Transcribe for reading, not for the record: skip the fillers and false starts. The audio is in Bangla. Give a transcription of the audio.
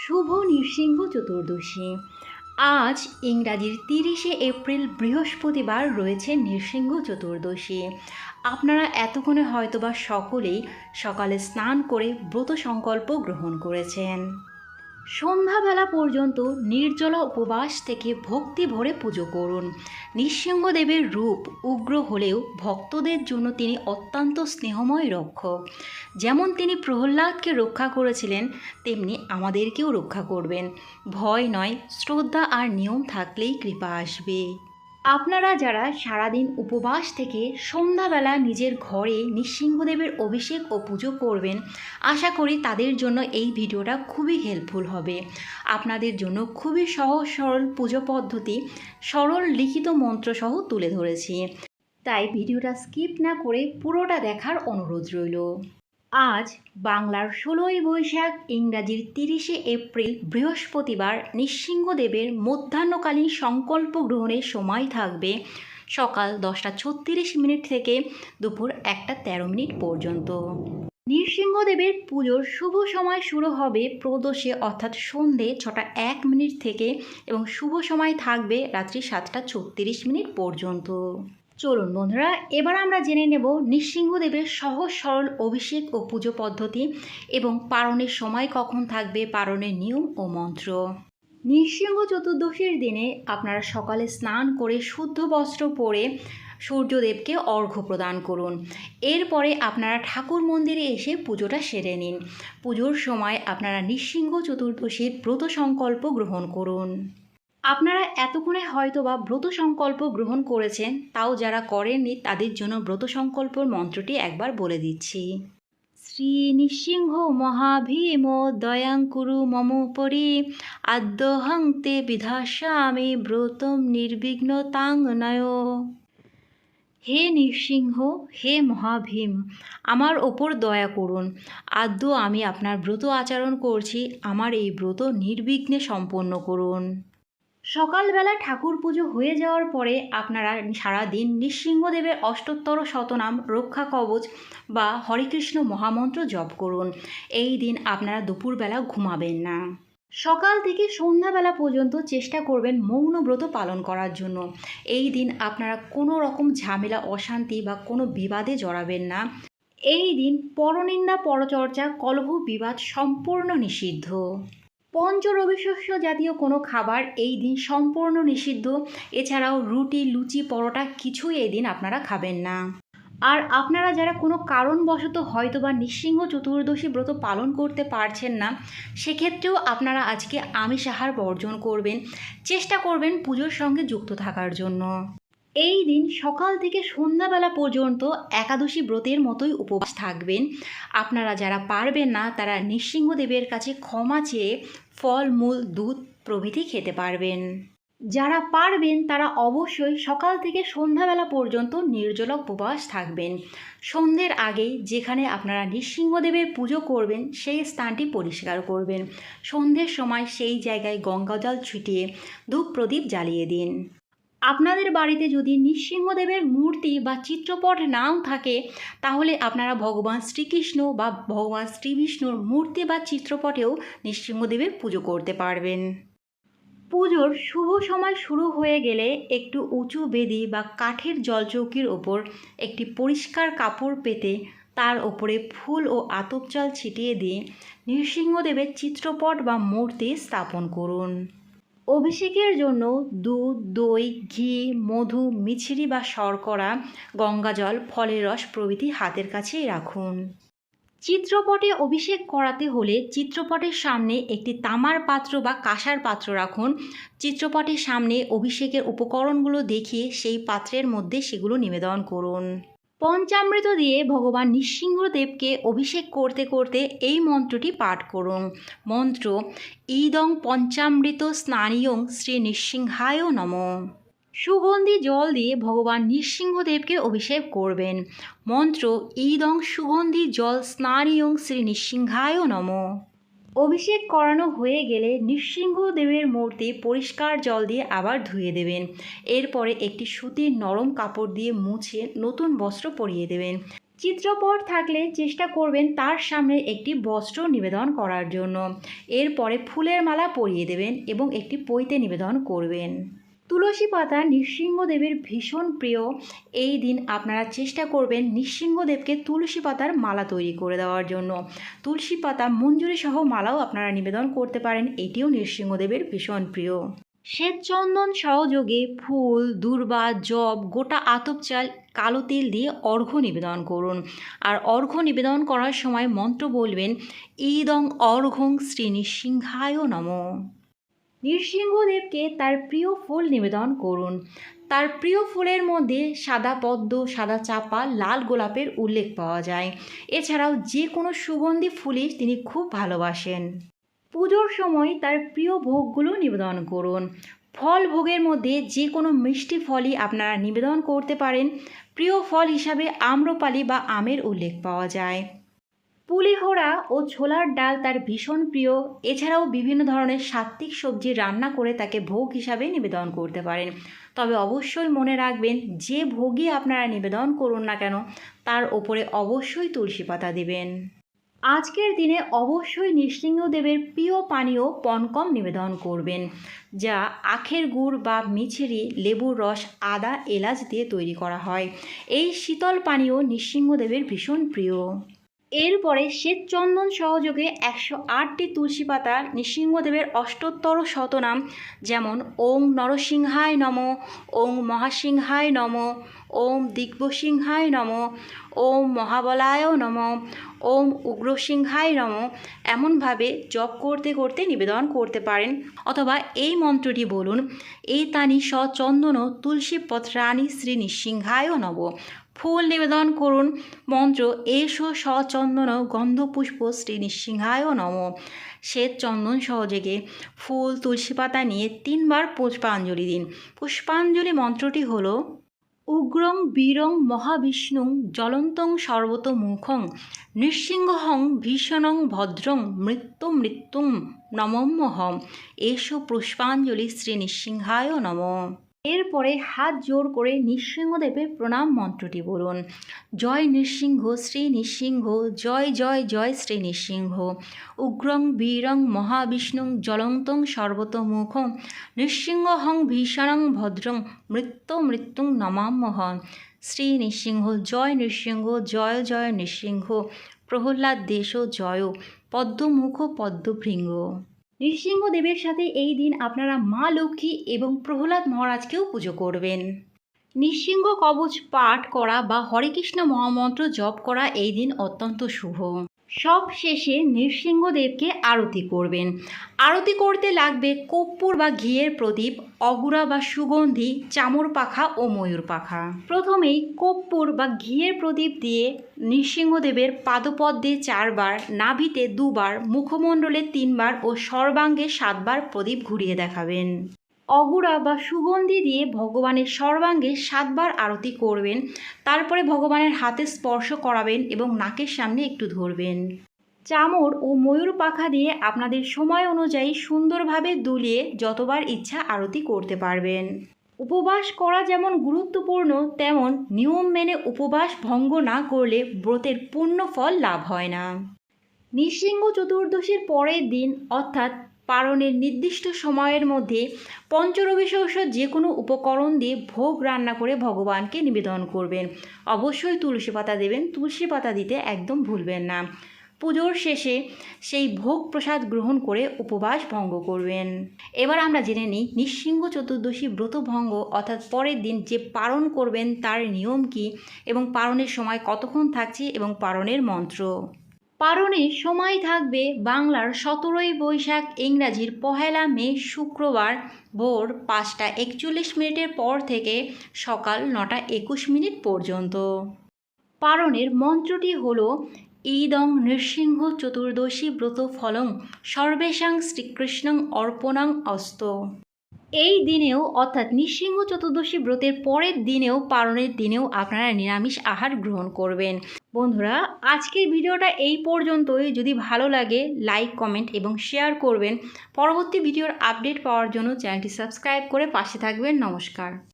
শুভ নৃসিংহ চতুর্দশী। আজ ইংরাজির ৩০শে এপ্রিল বৃহস্পতিবার রয়েছে নৃসিংহ চতুর্দশী। আপনারা এতক্ষণে হয়তোবা সকলেই সকালে স্নান করে ব্রত সংকল্প গ্রহণ করেছেন। সন্ধ্যাবেলা পর্যন্ত নির্জলা উপবাস থেকে ভক্তি ভরে পুজো করুন। নৃসিংহদেবের রূপ উগ্র হলেও ভক্তদের জন্য তিনি অত্যন্ত স্নেহময় রক্ষক। যেমন তিনি প্রহ্লাদকে রক্ষা করেছিলেন, তেমনি আমাদেরকেও রক্ষা করবেন। ভয় নয়, শ্রদ্ধা আর নিয়ম থাকলেই কৃপা আসবে। আপনারা যারা সারাদিন উপবাস থেকে সন্ধ্যাবেলা নিজের ঘরে নৃসিংহদেবের অভিষেক ও পুজো করবেন, আশা করি তাদের জন্য এই ভিডিওটা খুবই হেল্পফুল হবে। আপনাদের জন্য খুবই সহজ সরল পুজো পদ্ধতি সরল লিখিত মন্ত্রসহ তুলে ধরেছি, তাই ভিডিওটা স্কিপ না করে পুরোটা দেখার অনুরোধ রইল। আজ বাংলার ১৬ই বৈশাখ, ইংরাজির ৩০শে এপ্রিল বৃহস্পতিবার নৃসিংহদেবের মধ্যাহ্নকালীন সংকল্প গ্রহণের সময় থাকবে সকাল ১০টা ৩৬ থেকে দুপুর ১টা ১৩ পর্যন্ত। নৃসিংহদেবের পুজোর শুভ সময় শুরু হবে প্রদোষে অর্থাৎ সন্ধে ৬টা ১ থেকে এবং শুভ সময় থাকবে রাত্রি ৭টা ৩৬ পর্যন্ত। চলুন বন্ধুরা, এবার আমরা জেনে নেব নৃসিংহদেবের সহজ সরল অভিষেক ও পুজো পদ্ধতি এবং পারণের সময় কখন থাকবে, পারণের নিয়ম ও মন্ত্র। নৃসিংহ চতুর্দশীর দিনে আপনারা সকালে স্নান করে শুদ্ধ বস্ত্র পরে সূর্যদেবকে অর্ঘ্য প্রদান করুন। এরপরে আপনারা ঠাকুর মন্দিরে এসে পুজোটা সেরে নিন। পুজোর সময় আপনারা নৃসিংহ চতুর্দশীর ব্রত সংকল্প গ্রহণ করুন। আপনারা এতক্ষণে হয়তোবা ব্রত সংকল্প গ্রহণ করেছেন, তাও যারা করেননি তাদের জন্য ব্রত সংকল্পর মন্ত্রটি একবার বলে দিচ্ছি। শ্রী নৃসিংহ মহাভীম দয়াঙ্কুরু মম পরি আদ্যহং তে বিধাস্যামি ব্রতম নির্বিঘ্নতাং নয়। হে নৃসিংহ, হে মহাভীম, আমার ওপর দয়া করুন। আদ্য আমি আপনার ব্রত আচরণ করছি, আমার এই ব্রত নির্বিঘ্নে সম্পন্ন করুন। সকালবেলা ঠাকুর পুজো হয়ে যাওয়ার পরে আপনারা সারাদিন নৃসিংহদেবের অষ্টোত্তর শতনাম রক্ষা কবচ বা হরেকৃষ্ণ মহামন্ত্র জপ করুন। এই দিন আপনারা দুপুরবেলা ঘুমাবেন না। সকাল থেকে সন্ধ্যাবেলা পর্যন্ত চেষ্টা করবেন মৌন ব্রত পালন করার জন্য। এই দিন আপনারা কোনো রকম ঝামেলা অশান্তি বা কোনো বিবাদে জড়াবেন না। এই দিন পরনিন্দা পরচর্চা কলহ বিবাদ সম্পূর্ণ নিষিদ্ধ। পঞ্চরবিশস্য জাতীয় কোনো খাবার এই দিন সম্পূর্ণ নিষিদ্ধ। এছাড়াও রুটি লুচি পরোটা কিছুই এই দিন আপনারা খাবেন না। আর আপনারা যারা কোনো কারণবশত হয়তো বা নৃসিংহ চতুর্দশী ব্রত পালন করতে পারছেন না, সেক্ষেত্রেও আপনারা আজকে আমিষ আহার বর্জন করবেন। চেষ্টা করবেন পুজোর সঙ্গে যুক্ত থাকার জন্য। এই দিন সকাল থেকে সন্ধ্যাবেলা পর্যন্ত একাদশী ব্রতের মতোই উপবাস থাকবেন। আপনারা যারা পারবেন না তারা নৃসিংহদেবের কাছে ক্ষমা চেয়ে ফল মূল দুধ প্রভৃতি খেতে পারবেন। যারা পারবেন তারা অবশ্যই সকাল থেকে সন্ধ্যাবেলা পর্যন্ত নির্জলা উপবাস থাকবেন। সন্ধ্যের আগেই যেখানে আপনারা নৃসিংহদেবের পুজো করবেন সেই স্থানটি পরিষ্কার করবেন। সন্ধ্যের সময় সেই জায়গায় গঙ্গাজল ছিটিয়ে ধূপ প্রদীপ জ্বালিয়ে দিন। আপনাদের বাড়িতে যদি নৃসিংহদেবের মূর্তি বা চিত্রপট নাও থাকে, তাহলে আপনারা ভগবান শ্রীকৃষ্ণ বা ভগবান শ্রীবিষ্ণুর মূর্তি বা চিত্রপটেও নৃসিংহদেবের পুজো করতে পারবেন। পুজোর শুভ সময় শুরু হয়ে গেলে একটু উঁচু বেদি বা কাঠের জলচৌকির ওপর একটি পরিষ্কার কাপড় পেতে তার ওপরে ফুল ও আতপ চাল ছিটিয়ে দিয়ে নৃসিংহদেবের চিত্রপট বা মূর্তি স্থাপন করুন। অভিষেকের জন্য দুধ দই ঘি মধু মিছরি বা শর্করা গঙ্গাজল ফলের রস প্রভৃতি হাতের কাছেই রাখুন। চিত্রপটে অভিষেক করাতে হলে চিত্রপটের সামনে একটি তামার পাত্র বা কাঁসার পাত্র রাখুন। চিত্রপটের সামনে অভিষেকের উপকরণগুলো দেখিয়ে সেই পাত্রের মধ্যে সেগুলো নিবেদন করুন। পঞ্চামৃত দিয়ে ভগবান নৃসিংহদেবকে অভিষেক করতে করতে এই মন্ত্রটি পাঠ করুন। মন্ত্র: ইদং পঞ্চামৃত স্নানীয়ং শ্রী নৃসিংহায় নমঃ। সুগন্ধি জল দিয়ে ভগবান নৃসিংহদেবকে অভিষেক করবেন। মন্ত্র: ইদং সুগন্ধি জল স্নানীয়ং শ্রী নৃসিংহায় নমঃ। অভিষেক করানো হয়ে গেলে নৃসিংহদেবের মূর্তি পরিষ্কার জল দিয়ে আবার ধুয়ে দেবেন। এরপরে একটি সুতির নরম কাপড় দিয়ে মুছে নতুন বস্ত্র পরিয়ে দেবেন। চিত্রপট থাকলে চেষ্টা করবেন তার সামনে একটি বস্ত্র নিবেদন করার জন্য। এরপরে ফুলের মালা পরিয়ে দেবেন এবং একটি পৈতে নিবেদন করবেন। তুলসী পাতা নৃসিংহদেবের ভীষণ প্রিয়। এই দিন আপনারা চেষ্টা করবেন নৃসিংহদেবকে তুলসী পাতার মালা তৈরি করে দেওয়ার জন্য। তুলসী পাতা মঞ্জুরি সহ মালাও আপনারা নিবেদন করতে পারেন, এটিও নৃসিংহদেবের ভীষণ প্রিয়। শ্বেতচন্দন সহযোগে ফুল, দূর্বা, জব, গোটা আতপ চাল, কালো তিল দিয়ে অর্ঘ্য নিবেদন করুন। আর অর্ঘ্য নিবেদন করার সময় মন্ত্র বলবেন, ইদং অর্ঘ্যং শ্রী নৃসিংহায় নমঃ। নৃসিংহদেবকে তার প্রিয় ফুল নিবেদন করুন। তার প্রিয় ফুলের মধ্যে সাদা পদ্ম, সাদা চাপা, লাল গোলাপের উল্লেখ পাওয়া যায়। এছাড়াও যে কোনো সুগন্ধি ফুলই তিনি খুব ভালোবাসেন। পুজোর সময় তার প্রিয় ভোগগুলো নিবেদন করুন। ফল ভোগের মধ্যে যে কোনো মিষ্টি ফলই আপনারা নিবেদন করতে পারেন। প্রিয় ফল হিসাবে আম্রপালি বা আমের উল্লেখ পাওয়া যায়। পুলিহোরা ও ছোলার ডাল তার ভীষণ প্রিয়। এছাড়াও বিভিন্ন ধরনের সাত্ত্বিক সবজি রান্না করে তাকে ভোগ হিসাবে নিবেদন করতে পারেন। তবে অবশ্যই মনে রাখবেন, যে ভোগই আপনারা নিবেদন করুন না কেন তার ওপরে অবশ্যই তুলসী পাতা দেবেন। আজকের দিনে অবশ্যই নৃসিংহদেবের প্রিয় পানীয় পনকম নিবেদন করবেন, যা আখের গুড় বা মিছরি, লেবুর রস, আদা, এলাচ দিয়ে তৈরি করা হয়। এই শীতল পানীয় নৃসিংহদেবের ভীষণ প্রিয়। এরপরে শ্বেতচন্দন সহযোগে 108টি তুলসী পাতা, নৃসিংহদেবের অষ্টোত্তর শতনাম, যেমন ওং নরসিংহায় নমঃ, ওং মহাসিংহায় নমঃ, ওম দিগ্বসিংহায় নমঃ, ওম মহাবলায় নমঃ, ওম উগ্রসিংহায় নমঃ, এমনভাবে জপ করতে করতে নিবেদন করতে পারেন। অথবা এই মন্ত্রটি বলুন, এতানি সচন্দন তুলসী পত্রাণি শ্রী নৃসিংহায় নমঃ। ফুল নিবেদন করুন মন্ত্র, এসো সচন্দন গন্ধপুষ্প শ্রী নৃসিংহায় নমঃ। শ্বেত চন্দন সহযোগে ফুল, তুলসী পাতা নিয়ে 3 বার পুষ্পাঞ্জলি দিন। পুষ্পাঞ্জলি মন্ত্রটি হল, উগ্রং বীরং মহাবিষ্ণুং জ্বলন্তং সর্বতোমুখং নৃসিংহং ভীষণং ভদ্রং মৃত্যুং নমম্যহম। এসো পুষ্পাঞ্জলি শ্রী নৃসিংহায় নমঃ। এরপরে হাত জোর করে নৃসিংহদেবের প্রণাম মন্ত্রটি বলুন, জয় নৃসিংহ শ্রী নৃসিংহ, জয় জয় জয় শ্রী নৃসিংহ। উগ্রং বীরং মহাবিষ্ণুং জ্বলন্তং সর্বতোমুখং নৃসিংহং ভীষণং ভদ্রং মৃত্যুং নমাম্যহম। শ্রী নৃসিংহ, জয় নৃসিংহ, জয় জয় নৃসিংহ। প্রহ্লাদ দেশ জয়, পদ্মমুখ পদ্মভৃঙ্গ। নৃসিংহদেবের সাথে এই দিন আপনারা মা লক্ষ্মী এবং প্রহ্লাদ মহারাজকেও পুজো করবেন। নৃসিংহ কবচ পাঠ করা বা হরে কৃষ্ণ মহামন্ত্র জপ করা এই দিন অত্যন্ত শুভ। সব শেষে নৃসিংহদেবকে আরতি করবেন। আরতি করতে লাগবে কর্পূর বা ঘিয়ের প্রদীপ, অগুরা বা সুগন্ধি, চামর পাখা ও ময়ূর পাখা। প্রথমেই কর্পূর বা ঘিয়ের প্রদীপ দিয়ে নৃসিংহদেবের পাদপদ্মে 4 বার, নাভিতে 2 বার, মুখমণ্ডলে 3 বার ও সর্বাঙ্গে 7 বার প্রদীপ ঘুরিয়ে দেখাবেন। অগুরা বা সুগন্ধি দিয়ে ভগবানের সর্বাঙ্গে 7 বার আরতি করবেন। তারপরে ভগবানের হাতে স্পর্শ করাবেন এবং নাকের সামনে একটু ধরবেন। চামর ও ময়ূর পাখা দিয়ে আপনাদের সময় অনুযায়ী সুন্দরভাবে দুলিয়ে যতবার ইচ্ছা আরতি করতে পারবেন। উপবাস করা যেমন গুরুত্বপূর্ণ, তেমন নিয়ম মেনে উপবাস ভঙ্গ না করলে ব্রতের পূর্ণ ফল লাভ হয় না। নৃসিংহ চতুর্দশীর পরের দিন অর্থাৎ পারণের নির্দিষ্ট সময়ের মধ্যে পঞ্চরবিশস্য যে কোনো উপকরণ দিয়ে ভোগ রান্না করে ভগবানকে নিবেদন করবেন। অবশ্যই তুলসী পাতা দেবেন, তুলসী পাতা দিতে একদম ভুলবেন না। পুজোর শেষে সেই ভোগ প্রসাদ গ্রহণ করে উপবাস ভঙ্গ করবেন। এবার আমরা জেনে নিই নৃসিংহ চতুর্দশী ব্রত ভঙ্গ অর্থাৎ পরের দিন যে পারণ করবেন তার নিয়ম কী এবং পারণের সময় কতক্ষণ থাকছে এবং পারণের মন্ত্র। পারণের সময় থাকবে বাংলার 17ই বৈশাখ, ইংরাজির 1 মে শুক্রবার ভোর 5টা 41 পর থেকে সকাল 9টা 21 পর্যন্ত। পারণের মন্ত্রটি হল, ইদং নৃসিংহ চতুর্দশী ব্রত ফলং সর্বেষাং শ্রীকৃষ্ণং অর্পণং অস্ত। এই দিনেও অর্থাৎ নৃসিংহ চতুর্দশী ব্রতের পরের দিনেও পারণের দিনেও আপনারা নিরামিষ আহার গ্রহণ করবেন। বন্ধুরা, আজকের ভিডিওটা এই পর্যন্তই। যদি ভালো লাগে লাইক, কমেন্ট এবং শেয়ার করবেন। পরবর্তী ভিডিওর আপডেট পাওয়ার জন্য চ্যানেলটি সাবস্ক্রাইব করে পাশে থাকবেন। নমস্কার।